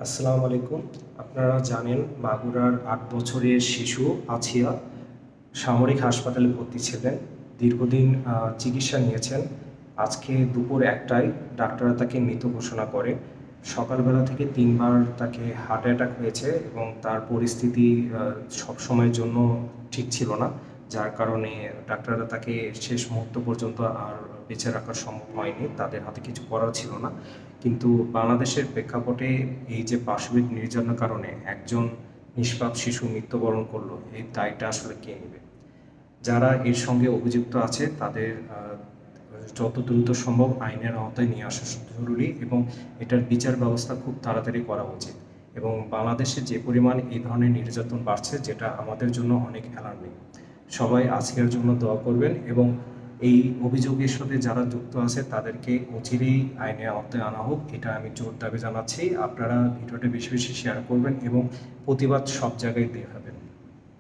আসসালামু আলাইকুম। আপনারা জানেন মাগুরার ৮ বছরের শিশু আছিয়া সামরিক হাসপাতালে ভর্তি ছিলেন। দীর্ঘদিন চিকিৎসা নিয়েছেন। আজকে দুপুর ১টায় ডাক্তাররা তাকে মৃত ঘোষণা করে। সকালবেলা থেকে ৩ বার তাকে হার্ট অ্যাটাক হয়েছে এবং তার পরিস্থিতি সবসময়ের জন্য ঠিক ছিল না। যার কারণে ডাক্তাররা তাকে শেষ মুহূর্ত পর্যন্ত আর বেঁচে রাখা সম্ভব হয়নি। তাদের হাতে কিছু করার ছিল না। কিন্তু বাংলাদেশের প্রেক্ষাপটে এই যে পাশবিক নির্যাতনের কারণে একজন নিষ্পাপ শিশু মৃত্যুবরণ করলো, এই দায়টা আসলে কে নেবে? যারা এর সঙ্গে অভিযুক্ত আছে তাদের যত দ্রুত সম্ভব আইনের আওতায় নিয়ে আসা জরুরি এবং এটার বিচার ব্যবস্থা খুব তাড়াতাড়ি করা উচিত। এবং বাংলাদেশে যে পরিমাণ এই ধরনের নির্যাতন বাড়ছে, যেটা আমাদের জন্য অনেক অ্যালার্মিং। সবাই আজকের জন্য দোয়া করবেন এবং এই অভিযোগের সাথে যারা যুক্ত আছে তাদেরকে অচিরেই আইনের আওতায় আনা হোক, এটা আমি জোর দাবি জানাচ্ছি। আপনারা ভিডিওটা বেশি বেশি শেয়ার করবেন এবং প্রতিবাদ সব জায়গায় দেখাবেন।